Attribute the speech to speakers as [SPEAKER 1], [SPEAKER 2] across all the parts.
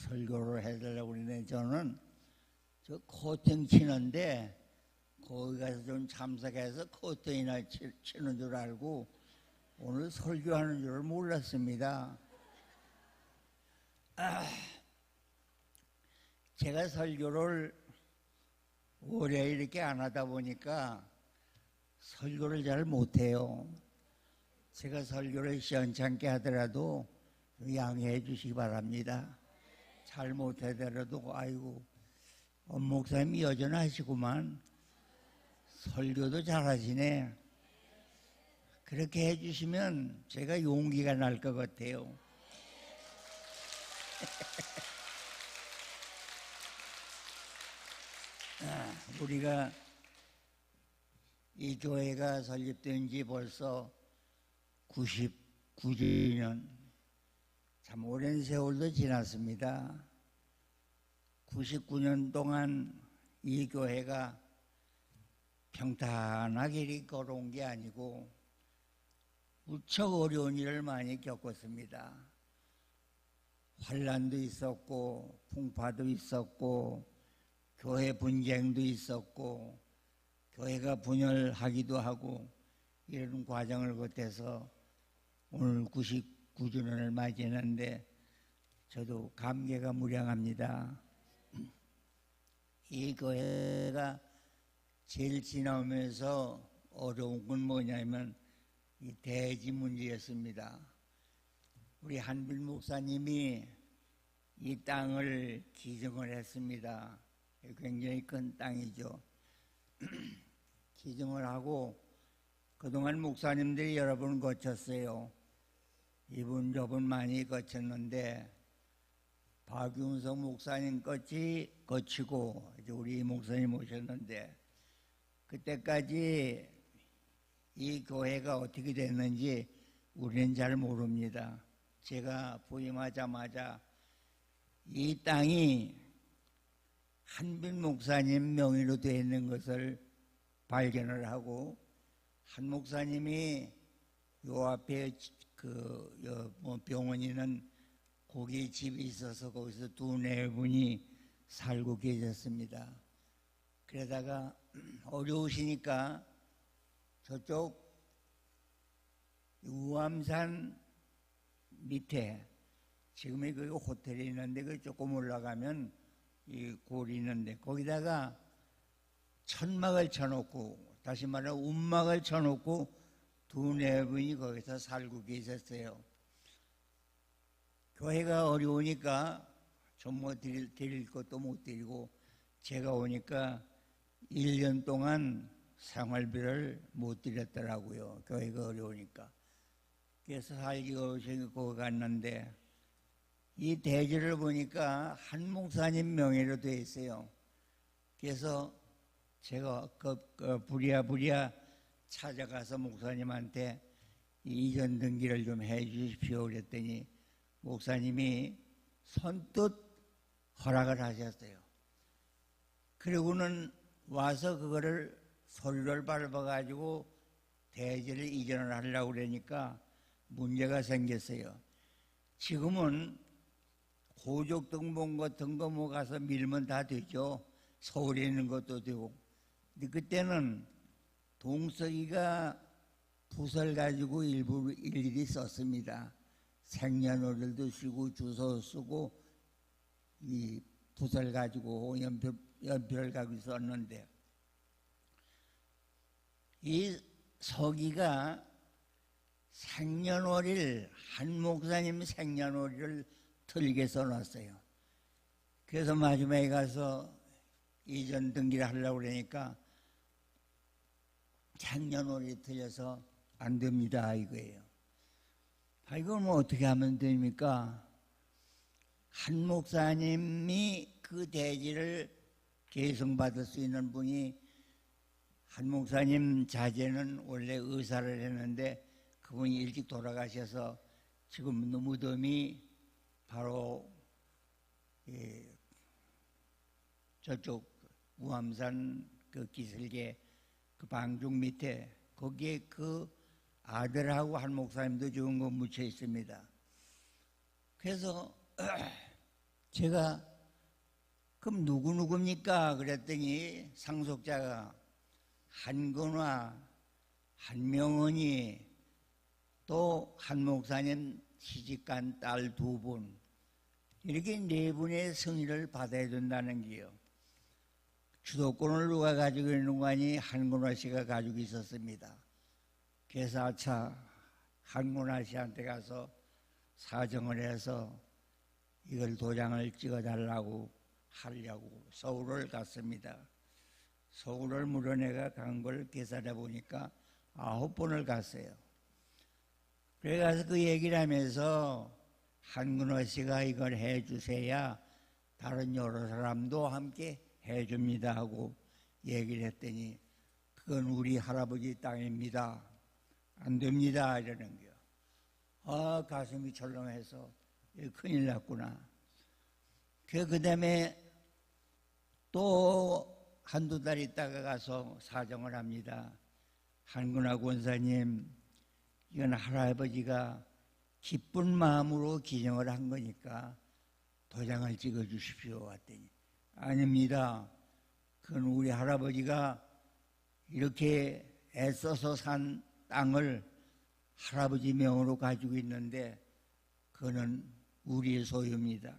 [SPEAKER 1] 설교를 해달라고 그러네. 저는 저 코팅 치는데 거기 가서 좀 참석해서 코팅이나 치는 줄 알고 오늘 설교하는 줄을 몰랐습니다. 제가 설교를 오래 이렇게 안 하다 보니까 설교를 잘 못해요. 제가 설교를 시원찮게 하더라도 양해해 주시기 바랍니다. 잘 못하더라도 아이고 목사님이 여전하시구만. 설교도 잘하시네. 그렇게 해주시면 제가 용기가 날 것 같아요. 우리가 이 교회가 설립된 지 벌써 99주년, 참 오랜 세월도 지났습니다. 99년 동안 이 교회가 평탄하게 이렇게 걸어온 게 아니고 무척 어려운 일을 많이 겪었습니다. 환난도 있었고 풍파도 있었고 교회 분쟁도 있었고 교회가 분열하기도 하고 이런 과정을 거쳐서 오늘 99주년을 맞이했는데 저도 감개가 무량합니다. 이 교회가 제일 지나오면서 어려운 건 뭐냐면 이 대지 문제였습니다. 우리 한빌 목사님이 이 땅을 기증을 했습니다. 굉장히 큰 땅이죠. 기증을 하고 그동안 목사님들이 여러 번 거쳤어요. 이분 저분 많이 거쳤는데 박윤석 목사님 끝이 거치고 이제 우리 목사님 오셨는데 그때까지 이 교회가 어떻게 됐는지 우리는 잘 모릅니다. 제가 부임하자마자 이 땅이 한빌 목사님 명의로 되어 있는 것을 발견을 하고 한 목사님이 요 앞에 병원이는 거기 집이 있어서 거기서 두네 분이 살고 계셨습니다. 그러다가 어려우시니까 저쪽 우암산 밑에 지금의 그 호텔이 있는데 그 조금 올라가면 이 골이 있는데 거기다가 천막을 쳐놓고 다시 말하면 움막을 쳐놓고 두네 분이 거기서 살고 계셨어요. 교회가 어려우니까 좀 뭐 드릴 것도 못 드리고 제가 오니까 1년 동안 생활비를 못 드렸더라고요. 교회가 어려우니까. 그래서 살기가 어려우니까 거기 갔는데 이 대지를 보니까 한 목사님 명의로 되어 있어요. 그래서 제가 부랴부랴 찾아가서 목사님한테 이전 등기를 좀 해 주십시오 그랬더니 목사님이 선뜻 허락을 하셨어요. 그리고는 와서 그거를 서류를 밟아가지고 대지를 이전을 하려고 그러니까 문제가 생겼어요. 지금은 고족등본 같은 거 뭐 가서 밀면 다 되죠. 서울에 있는 것도 되고. 근데 그때는 동석이가 붓을 가지고 일일이 썼습니다. 생년월일도 쓰고 주소 쓰고 이 붓을 가지고 연필을 가지고 썼는데 이 서기가 생년월일 한 목사님 생년월일을 틀리게 써놨어요. 그래서 마지막에 가서 이전 등기를 하려고 그러니까 생년월일이 틀려서 안 됩니다 이거예요. 이걸 뭐 어떻게 하면 됩니까? 한 목사님이 그 대지를 계승받을 수 있는 분이 한 목사님 자제는 원래 의사를 했는데 그분이 일찍 돌아가셔서 지금 무덤이 바로 저쪽 우암산 그 기슭에 그 방중 밑에 거기에 그 아들하고 한 목사님도 좋은 거 묻혀 있습니다. 그래서 제가 그럼 누구입니까? 그랬더니 상속자가 한건화, 한명원이 또 한 목사님 시집간 딸 2분 이렇게 4분의 승인을 받아야 된다는 게요. 주도권을 누가 가지고 있는 거 아니 한건화 씨가 가지고 있었습니다. 그래서 아차 한건화 씨한테 가서 사정을 해서 이걸 도장을 찍어달라고 하려고 서울을 갔습니다. 서울을 무려 내가 간 걸 계산해 보니까 9번을 갔어요. 그래서 그 얘기를 하면서 한근호 씨가 이걸 해주세야 다른 여러 사람도 함께 해줍니다 하고 얘기를 했더니 그건 우리 할아버지 땅입니다. 안 됩니다 이러는 거요. 아 가슴이 철렁해서 큰일 났구나. 그 다음에 또 한두 달 있다가 가서 사정을 합니다. 한근호 권사님 이건 할아버지가 기쁜 마음으로 기증을 한 거니까 도장을 찍어 주십시오 했더니 아닙니다. 그건 우리 할아버지가 이렇게 애써서 산 땅을 할아버지 명으로 가지고 있는데 그거는 우리의 소유입니다.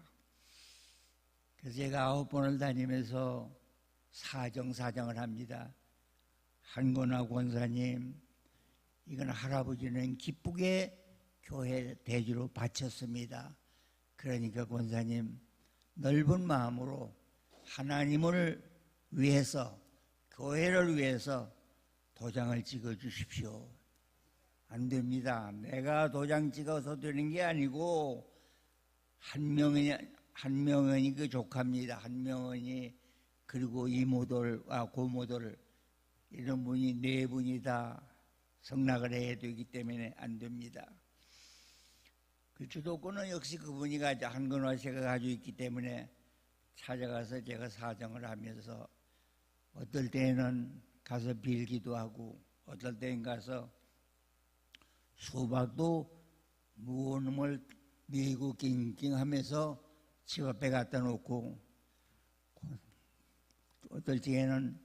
[SPEAKER 1] 그래서 제가 9번을 다니면서 사정을 합니다. 한건화 권사님 이건 할아버지는 기쁘게 교회 대주로 바쳤습니다. 그러니까 권사님 넓은 마음으로 하나님을 위해서 교회를 위해서 도장을 찍어 주십시오. 안 됩니다. 내가 도장 찍어서 되는 게 아니고 한명원이 그 조카입니다. 한명원이 그리고 이모들과 고모들 이런 분이 4분이 다 성락을 해야 되기 때문에 안 됩니다. 그 주도권은 역시 그분이 한건화 씨가 가지고 있기 때문에 찾아가서 제가 사정을 하면서 어떨 때는 가서 빌기도 하고 어떨 때는 가서 수박도 무거운 놈을 메고 낑낑하면서 집 앞에 갖다 놓고 어떨 때는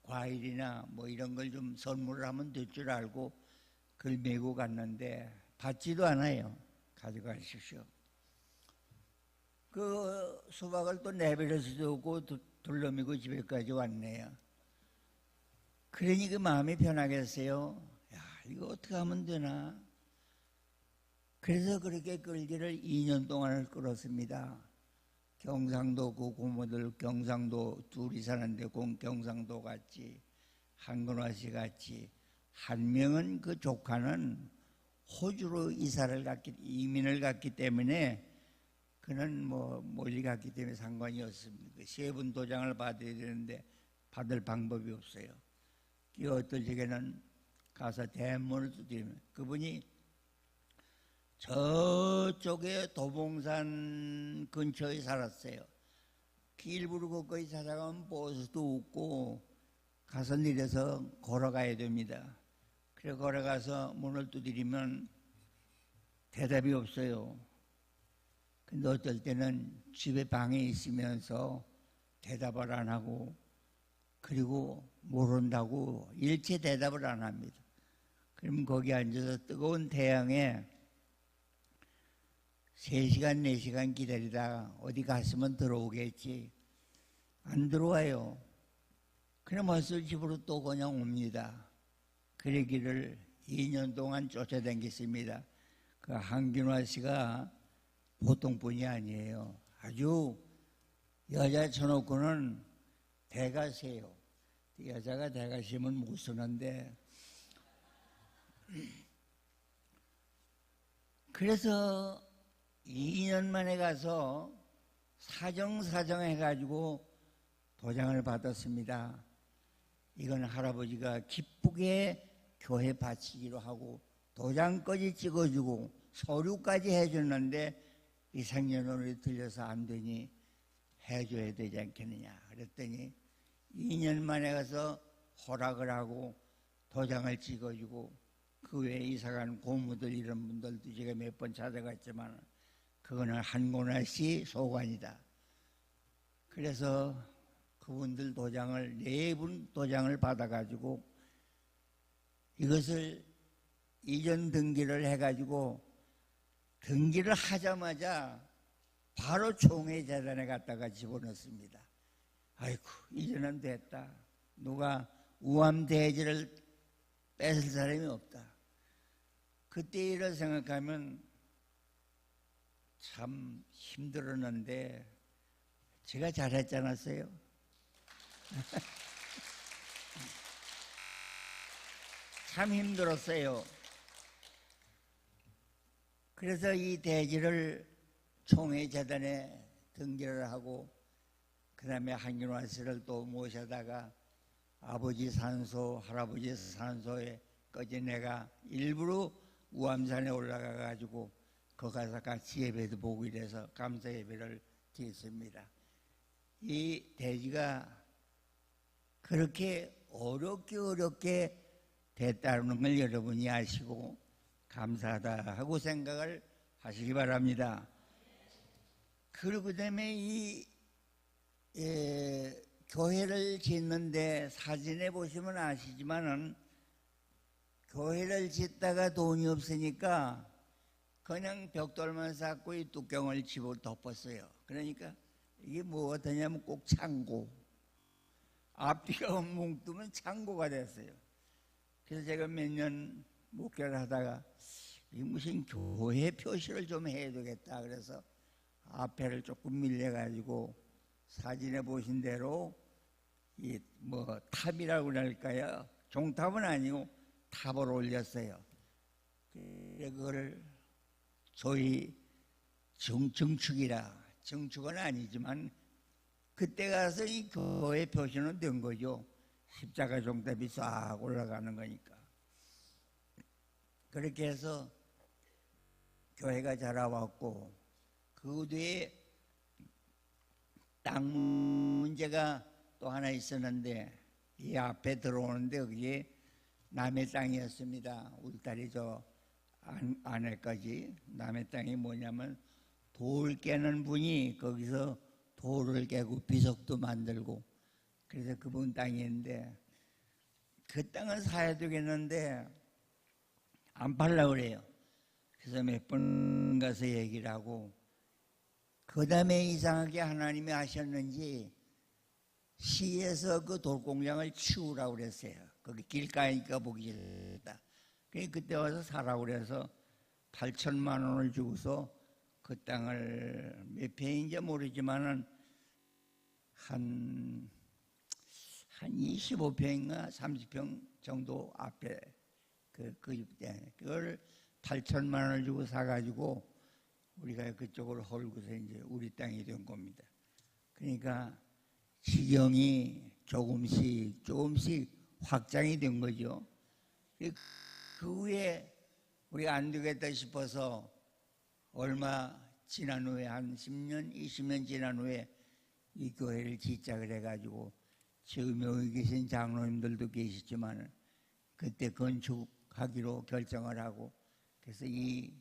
[SPEAKER 1] 과일이나 뭐 이런 걸 좀 선물을 하면 될 줄 알고 그걸 메고 갔는데 받지도 않아요. 가져가십시오. 그 수박을 또 내버려 두고 둘러미고 집에까지 왔네요. 그러니 그 마음이 편하겠어요. 야, 이거 어떻게 하면 되나? 그래서 그렇게 끌기를 2년 동안을 끌었습니다. 경상도 그 고모들 경상도 둘이 사는데 경상도 같이 한건화 씨 같이 한 명은 그 조카는 호주로 이민을 갔기 때문에 그는 뭐 멀리 갔기 때문에 상관이 없습니다. 3분 도장을 받아야 되는데 받을 방법이 없어요. 그 어떨 적에는 가서 대문을 두드리면 그분이 저쪽에 도봉산 근처에 살았어요. 일부러 거기 찾아가면 버스도 없고 가서 내려서 걸어가야 됩니다. 그래 걸어가서 문을 두드리면 대답이 없어요. 근데 어떨 때는 집에 방에 있으면서 대답을 안 하고 그리고 모른다고 일체 대답을 안 합니다. 그럼 거기 앉아서 뜨거운 태양에 3시간, 4시간 기다리다가 어디 갔으면 들어오겠지. 안 들어와요. 그럼 벌써 집으로 또 그냥 옵니다. 그러기를 2년 동안 쫓아다녔습니다. 그 한균화 씨가 보통 분이 아니에요. 아주 여자 쳐놓고는 대가세요. 여자가 대가시면 못 쓰는데 그래서 2년 만에 가서 사정해가지고 도장을 받았습니다. 이건 할아버지가 기쁘게 교회 바치기로 하고 도장까지 찍어주고 서류까지 해줬는데 이상년월이 들려서 안 되니 해줘야 되지 않겠느냐 그랬더니 2년 만에 가서 허락을 하고 도장을 찍어주고 그 외에 이사간 고모들 이런 분들도 제가 몇 번 찾아갔지만 그거는 한고나시 소관이다. 그래서 그분들 도장을 4분 도장을 받아가지고 이것을 이전 등기를 해가지고 등기를 하자마자 바로 총회재단에 갖다가 집어넣습니다. 아이고 이제는 됐다. 누가 우암대지를 뺏을 사람이 없다. 그때 일을 생각하면 참 힘들었는데 제가 잘했지 않았어요? 참 힘들었어요. 그래서 이 대지를 총회재단에 등기를 하고 그 다음에 한균화 씨를 또 모셔다가 아버지 산소, 할아버지 산소에까지 내가 일부러 우암산에 올라가 가지고 거기 가서 같이 예배도 보고 이래서 감사 예배를 드렸습니다. 이 대지가 그렇게 어렵게 됐다는 걸 여러분이 아시고 감사하다 하고 생각을 하시기 바랍니다. 그리고 그다음에 이 교회를 짓는데 사진에 보시면 아시지만은 교회를 짓다가 돈이 없으니까 그냥 벽돌만 쌓고 이 뚜껑을 집어 덮었어요. 그러니까 이게 뭐가 되냐면 꼭 창고. 앞뒤가 뭉뜨면 창고가 됐어요. 그래서 제가 몇 년 목회를 하다가 이 무슨 교회 표시를 좀 해야 되겠다. 그래서 앞에를 조금 밀려가지고 사진에 보신 대로 이 뭐 탑이라고 그럴까요? 종탑은 아니고 탑을 올렸어요. 그걸 소위 증축이라, 증축은 아니지만 그때 가서 이 교회 표시는 된 거죠. 십자가 종탑이 싹 올라가는 거니까. 그렇게 해서 교회가 자라왔고 그 뒤에 땅 문제가 또 하나 있었는데 이 앞에 들어오는데 그게 남의 땅이었습니다. 울타리 저 안에까지 남의 땅이 뭐냐면 돌 깨는 분이 거기서 돌을 깨고 비석도 만들고 그래서 그분 땅이었는데 그 땅은 사야 되겠는데 안 팔려고 그래요. 그래서 몇 번 가서 얘기를 하고 그 다음에 이상하게 하나님이 하셨는지 시에서 그 돌공장을 치우라고 그랬어요. 거기 길가니까 보기 싫다. 그때 와서 사라고 그래서 8천만 원을 주고서 그 땅을 몇 평인지 모르지만은 한 25평인가 30평 정도 앞에 그걸 8천만 원을 주고 사가지고 우리가 그쪽으로 헐고서 이제 우리 땅이 된 겁니다. 그러니까 지경이 조금씩 확장이 된 거죠. 그 후에 우리가 안 되겠다 싶어서 얼마 지난 후에 한 10년, 20년 지난 후에 이 교회를 시작을 해가지고 지금 여기 계신 장로님들도 계시지만 그때 건축하기로 결정을 하고 그래서 이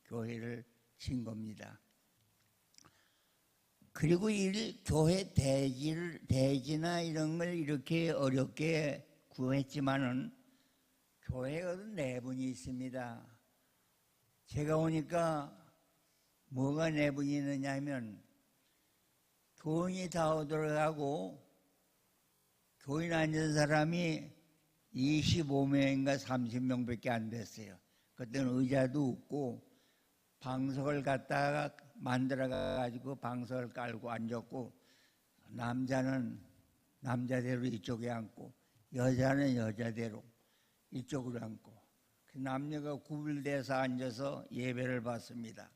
[SPEAKER 1] 교회를 진 겁니다. 그리고 이 교회 대지나 이런 걸 이렇게 어렵게 구했지만은 교회가 4분이 있습니다. 제가 오니까 뭐가 4분이 있느냐 하면 교인이 다 들어가고 교인 앉은 사람이 25명인가 30명밖에 안 됐어요. 그때는 의자도 없고 방석을 갖다가 만들어가지고 방석을 깔고 앉았고 남자는 남자대로 이쪽에 앉고 여자는 여자대로 이쪽으로 앉고 남녀가 구분돼서 앉아서 예배를 받습니다.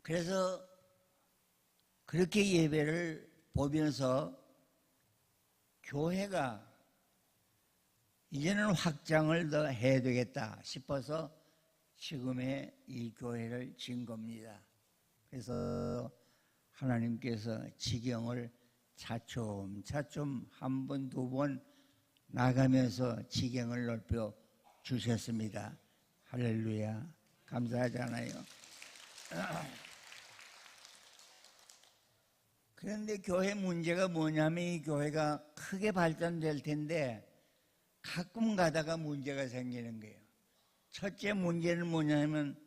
[SPEAKER 1] 그래서 그렇게 예배를 보면서 교회가 이제는 확장을 더 해야 되겠다 싶어서 지금의 이 교회를 진 겁니다. 그래서 하나님께서 지경을 차츰 한 번, 두 번 나가면서 지경을 넓혀 주셨습니다. 할렐루야. 감사하잖아요. 그런데 교회 문제가 뭐냐면 이 교회가 크게 발전될 텐데 가끔 가다가 문제가 생기는 거예요. 첫째 문제는 뭐냐면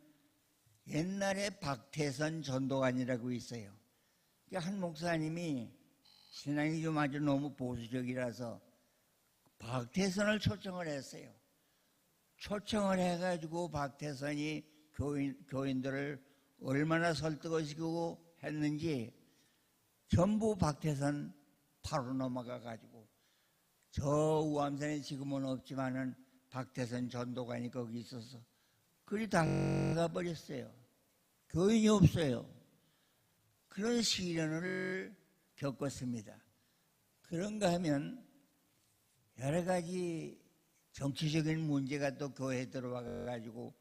[SPEAKER 1] 옛날에 박태선 전도관이라고 있어요. 한 목사님이 신앙이 좀 아주 너무 보수적이라서 박태선을 초청을 했어요. 초청을 해가지고 박태선이 교인들을 얼마나 설득시키고 했는지 전부 박태선 바로 넘어가가지고 저 우암산에 지금은 없지만은 박태선 전도관이 거기 있어서 그리 다 가버렸어요. 교인이 없어요. 그런 시련을 겪었습니다. 그런가 하면 여러 가지 정치적인 문제가 또 교회에 들어와가지고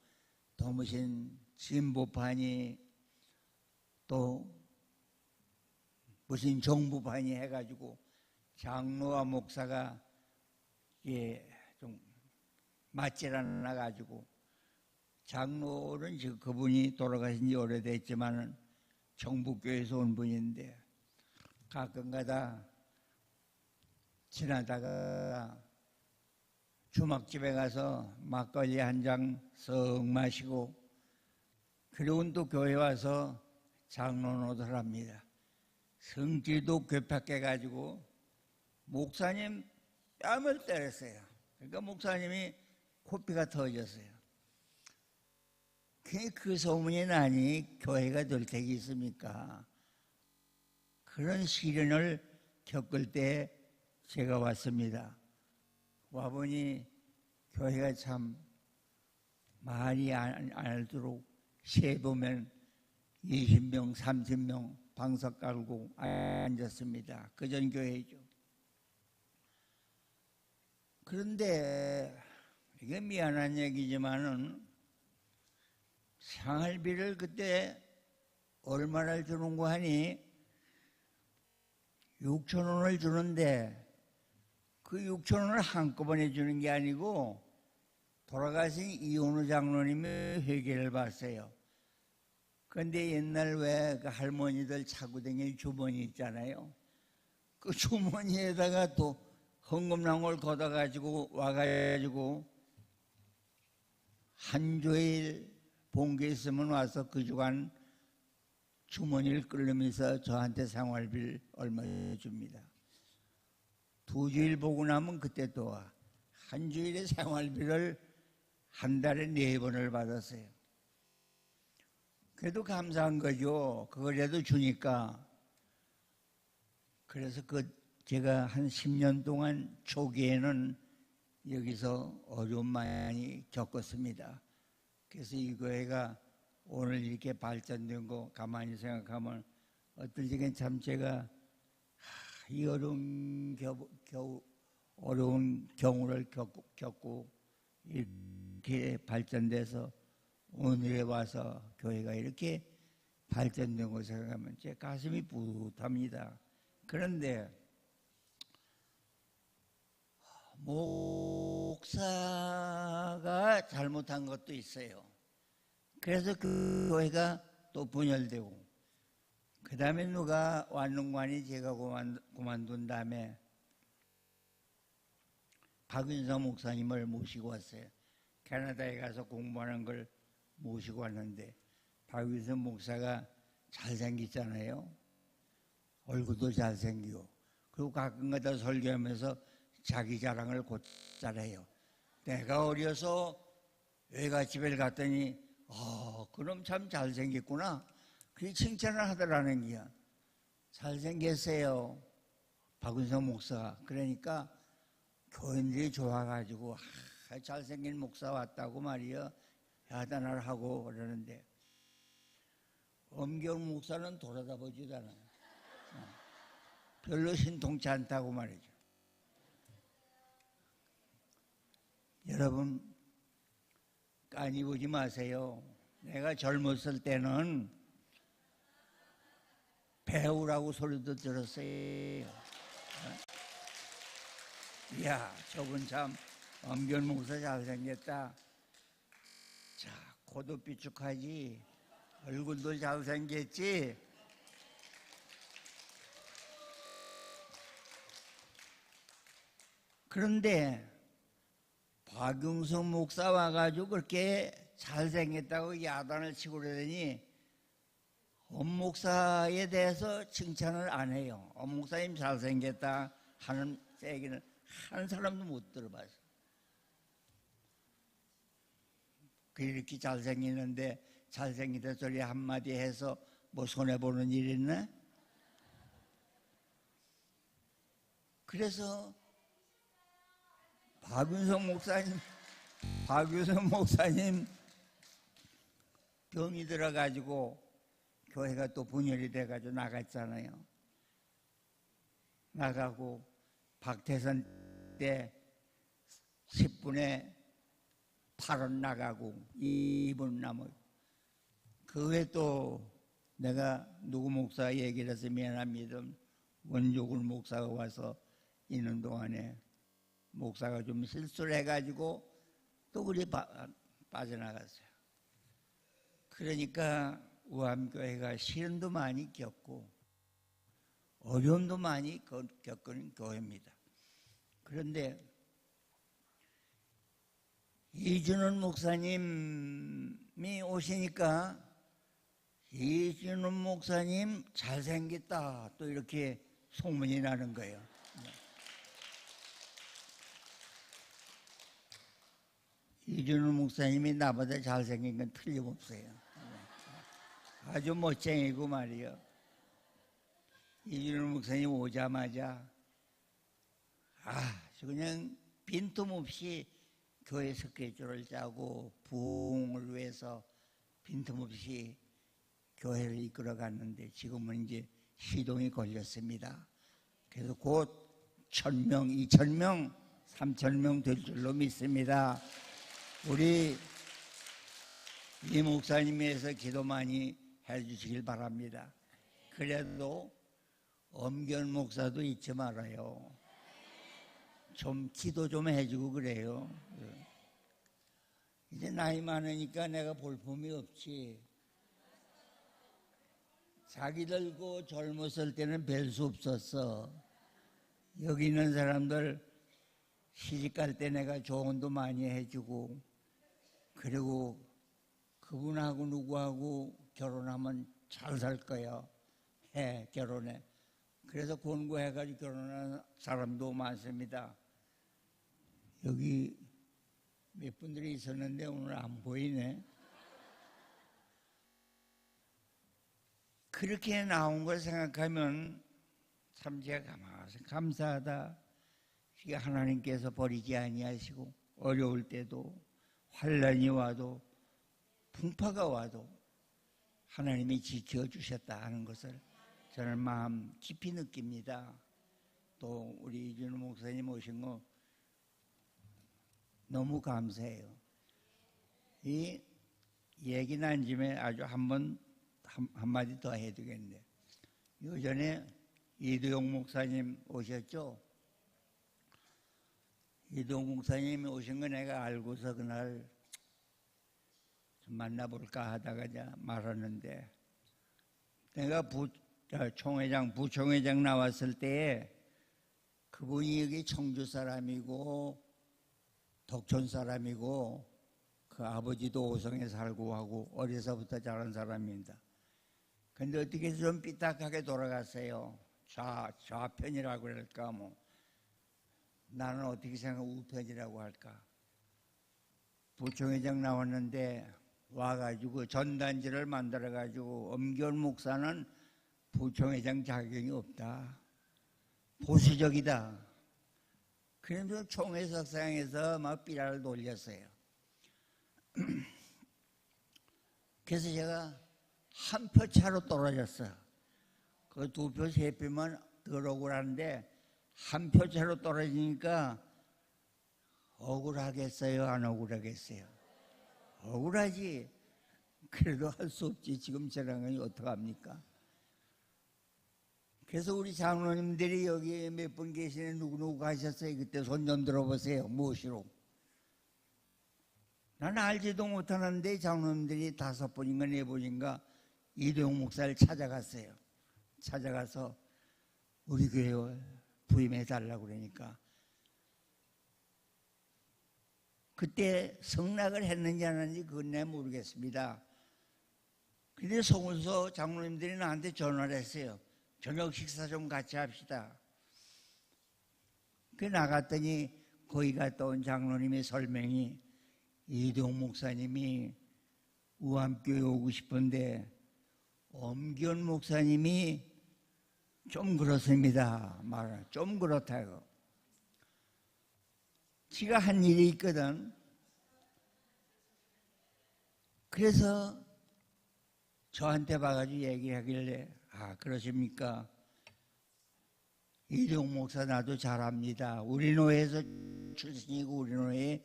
[SPEAKER 1] 또 무슨 진보판이 또 무슨 정부판이 해가지고 장로와 목사가 좀 맞질 않아가지고 장로는 지금 그분이 돌아가신 지 오래됐지만은 정부교회에서 온 분인데 가끔가다 지나다가 주막집에 가서 막걸리 한 잔 썩 마시고 그리고 또 교회 와서 장로 노릇을 합니다. 성질도 괴팍해가지고 목사님 뺨을 때렸어요. 그러니까 목사님이 코피가 터졌어요. 그 소문이 나니 교회가 될 택이 있습니까? 그런 시련을 겪을 때 제가 왔습니다. 와보니 교회가 참 말이 안 알도록 세보면 20명, 30명 방석 깔고 앉았습니다. 그전 교회죠. 그런데 이게 미안한 얘기지만은 생활비를 그때 얼마나 주는고 하니 6천 원을 주는데 그 6천 원을 한꺼번에 주는 게 아니고 돌아가신 이원우 장로님이 회계를 봤어요. 그런데 옛날 왜 그 할머니들 차고 다니는 주머니 있잖아요. 그 주머니에다가 또 헌금낭을 걷어가지고 와가지고 한 조일 본 게 있으면 와서 그 주간 주머니를 끌면서 저한테 생활비를 얼마 줍니다. 2주일 보고 나면 그때 또 와. 한 주일에 생활비를 한 달에 4번을 받았어요. 그래도 감사한 거죠. 그거라도 주니까. 그래서 제가 한 10년 동안 초기에는 여기서 어려움 많이 겪었습니다. 그래서 이 교회가 오늘 이렇게 발전된 거 가만히 생각하면 어떨 적엔 참 제가 이 어려운 경우를 겪고 이렇게 발전돼서 오늘에 와서 교회가 이렇게 발전된 것을 생각하면 제 가슴이 뿌듯합니다. 그런데 목사가 잘못한 것도 있어요. 그래서 그 교회가 또 분열되고 그 다음에 누가 왔는관이 제가 그만둔 다음에 박윤성 목사님을 모시고 왔어요. 캐나다에 가서 공부하는 걸 모시고 왔는데 박윤성 목사가 잘생겼잖아요. 얼굴도 잘생기고 그리고 가끔가다 설교하면서 자기 자랑을 곧잘 해요. 내가 어려서 외갓집에 갔더니 그럼 참 잘생겼구나. 그렇게 칭찬을 하더라는 게야. 잘생겼어요. 박은성 목사가. 그러니까 교인들이 좋아가지고 잘생긴 목사 왔다고 말이야. 야단을 하고 그러는데 엄경 목사는 돌아다 보지도 않아요. 별로 신통치 않다고 말이죠. 여러분 까니 보지 마세요. 내가 젊었을 때는 배우라고 소리도 들었어요. 이야, 저분 참 엄견 목사 잘생겼다. 자, 코도 삐죽하지, 얼굴도 잘생겼지. 그런데 박용석 목사 와가지고 그렇게 잘생겼다고 야단을 치고 그러더니 엄 목사에 대해서 칭찬을 안 해요. 엄 목사님 잘생겼다 하는 얘기는 한 사람도 못 들어봤어. 그렇게 잘생기는데 잘생기다 소리 한마디 해서 뭐 손해보는 일 있나? 그래서 박윤석 목사님 병이 들어가지고 교회가 또 분열이 돼가지고 나갔잖아요. 나가고 박태선 때 10분에 8원 나가고 2분 남아요. 그 후에 또 내가 누구 목사 얘기를 해서 미안합니다. 원조굴 목사가 와서 있는 동안에 목사가 좀 실수를 해가지고 또 그리 빠져나갔어요. 그러니까 우암교회가 시련도 많이 겪고 어려움도 많이 겪은 교회입니다. 그런데 이준원 목사님이 오시니까 이준원 목사님 잘생겼다 또 이렇게 소문이 나는 거예요. 이준원 목사님이 나보다 잘생긴 건 틀림없어요. 아주 멋쟁이고 말이요. 이준원 목사님 오자마자 그냥 빈틈없이 교회 스케줄을 짜고 부흥을 위해서 빈틈없이 교회를 이끌어 갔는데 지금은 이제 시동이 걸렸습니다. 그래서 곧 1,000명, 2,000명, 3,000명 될 줄로 믿습니다. 우리 이 목사님에서 기도 많이 해주시길 바랍니다. 그래도 엄견 목사도 잊지 말아요. 좀 기도 좀 해주고 그래요. 이제 나이 많으니까 내가 볼품이 없지. 자기들고 젊었을 때는 별 수 없었어. 여기 있는 사람들 시집갈 때 내가 조언도 많이 해주고, 그리고 그분하고 누구하고 결혼하면 잘 살 거야. 결혼해. 그래서 권고해가지고 결혼한 사람도 많습니다. 여기 몇 분들이 있었는데 오늘 안 보이네. 그렇게 나온 걸 생각하면 참 제가 감사하다. 하나님께서 버리지 아니하시고 어려울 때도 환난이 와도 풍파가 와도 하나님이 지켜주셨다 하는 것을 저는 마음 깊이 느낍니다. 또 우리 이준호 목사님 오신 거 너무 감사해요. 이 얘기 난 김에 아주 한마디 더 해야 되겠는데, 요전에 이도용 목사님 오셨죠? 이도용 목사님이 오신 거 내가 알고서 그날 좀 만나볼까 하다가 말았는데, 내가 부총회장 나왔을 때에 그분이 여기 청주 사람이고 덕천 사람이고 그 아버지도 오성에 살고 하고 어려서부터 자란 사람입니다. 근데 어떻게 해서 좀 삐딱하게 돌아갔어요. 좌편이라고 할까 뭐. 나는 어떻게 생각하면 우편이라고 할까. 부총회장 나왔는데 와가지고 전단지를 만들어가지고 엄견 목사는 부총회장 자격이 없다. 보수적이다. 그래서 총회석상에서 막 삐라를 돌렸어요. 그래서 제가 한 표 차로 떨어졌어요. 그 2표, 3표만 덜 억울한데 한 표 차로 떨어지니까 억울하겠어요? 안 억울하겠어요? 억울하지. 그래도 할 수 없지. 지금 저랑은 어떡합니까? 그래서 우리 장로님들이 여기 몇 분 계시는 누구누구 가셨어요? 그때 손 좀 들어보세요. 무엇이로? 난 알지도 못하는데 장로님들이 5번인가 4번인가 이대용 목사를 찾아갔어요. 찾아가서 우리 교회에 부임해달라고 그러니까 그때 성락을 했는지 안 했는지 그건 내가 모르겠습니다. 근데 송은서 장로님들이 나한테 전화를 했어요. 저녁 식사 좀 같이 합시다. 그 나갔더니 거기 갔다 온 장로님의 설명이 이대용 목사님이 우암교회 오고 싶은데 엄기원 목사님이 좀 그렇습니다. 말은 좀 그렇다고. 지가 한 일이 있거든. 그래서 저한테 봐가지고 얘기하길래 아 그러십니까? 이대용 목사 나도 잘합니다. 우리 노회에서 출신이고 우리 노회에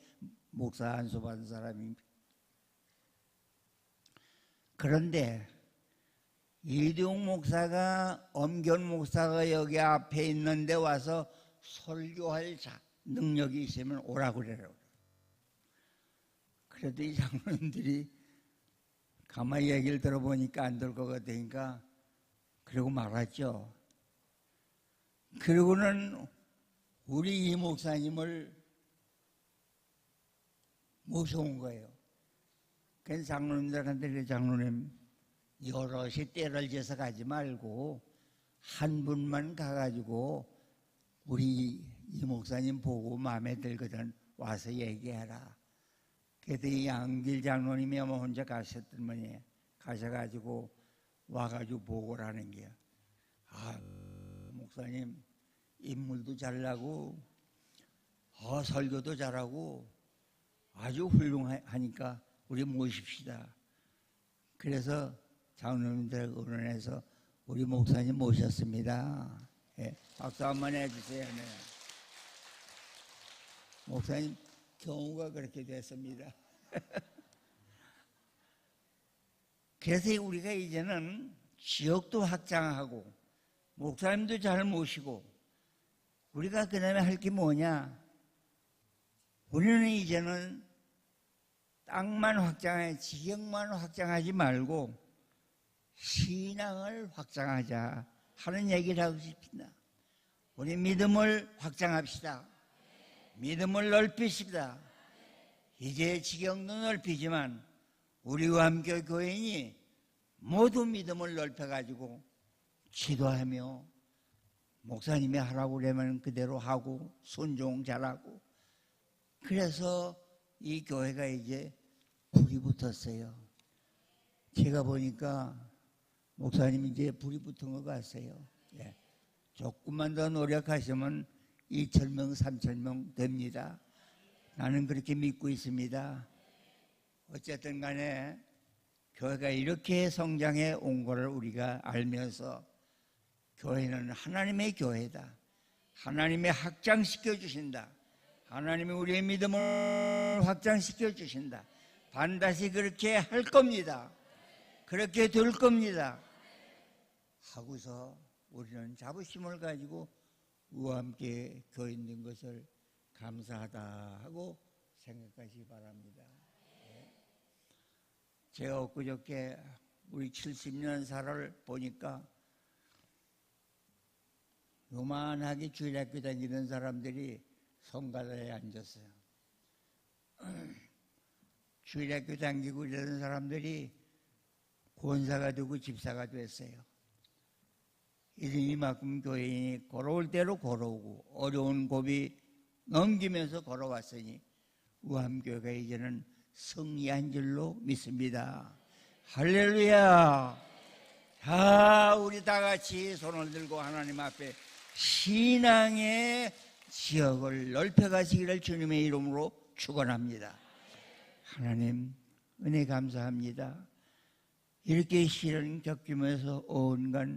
[SPEAKER 1] 목사 안수 받은 사람입니다. 그런데 이대용 목사가 엄견 목사가 여기 앞에 있는데 와서 설교할 능력이 있으면 오라고 그래요. 그래도 이 장로님들이 가만히 얘기를 들어보니까 안 될 것 같으니까 그러고 말았죠. 그리고는 우리 이 목사님을 모셔온 거예요. 그래서 장로님들한테 그래, 장로님 여럿이 때를 지어서 가지 말고 한 분만 가가지고 우리 이 목사님 보고 마음에 들거든 와서 얘기해라. 그래서 이 양길 장로님이 아마 혼자 가셨더니 가셔가지고 와가지고 보고라는 게 아 목사님 인물도 잘나고 설교도 잘하고 아주 훌륭하니까 우리 모십시다. 그래서 장로님들 의논해서 우리 목사님 모셨습니다. 예, 박수 한번 해주세요. 네. 목사님 경우가 그렇게 됐습니다. 그래서 우리가 이제는 지역도 확장하고 목사님도 잘 모시고 우리가 그 다음에 할 게 뭐냐? 우리는 이제는 땅만 확장해 지역만 확장하지 말고 신앙을 확장하자 하는 얘기를 하고 싶습니다. 우리 믿음을 확장합시다. 믿음을 넓히십시다. 이제 지경도 넓히지만 우리 우암교회 교인이 모두 믿음을 넓혀가지고 기도하며 목사님이 하라고 그러면 그대로 하고 순종 잘하고 그래서 이 교회가 이제 불이 붙었어요. 제가 보니까 목사님이 이제 불이 붙은 것 같아요. 예. 조금만 더 노력하시면 2,000명, 3,000명 됩니다. 나는 그렇게 믿고 있습니다. 어쨌든 간에 교회가 이렇게 성장해 온 것을 우리가 알면서 교회는 하나님의 교회다. 하나님이 확장시켜 주신다. 하나님이 우리의 믿음을 확장시켜 주신다. 반드시 그렇게 할 겁니다. 그렇게 될 겁니다. 하고서 우리는 자부심을 가지고 우와 함께 교인 된 것을 감사하다 하고 생각하시기 바랍니다. 제가 엊그저께 우리 70년사를 보니까 요만하게 주일학교 다니던 사람들이 성가대에 앉았어요. 주일학교 다니고 이러던 사람들이 권사가 되고 집사가 됐어요. 이만큼 교인이 걸어올 대로 걸어오고 어려운 고비 넘기면서 걸어왔으니 우암교회가 이제는 승리한 줄로 믿습니다. 할렐루야. 자, 우리 다 같이 손을 들고 하나님 앞에 신앙의 지역을 넓혀가시기를 주님의 이름으로 축원합니다. 하나님 은혜 감사합니다. 이렇게 시련 겪으면서 온갖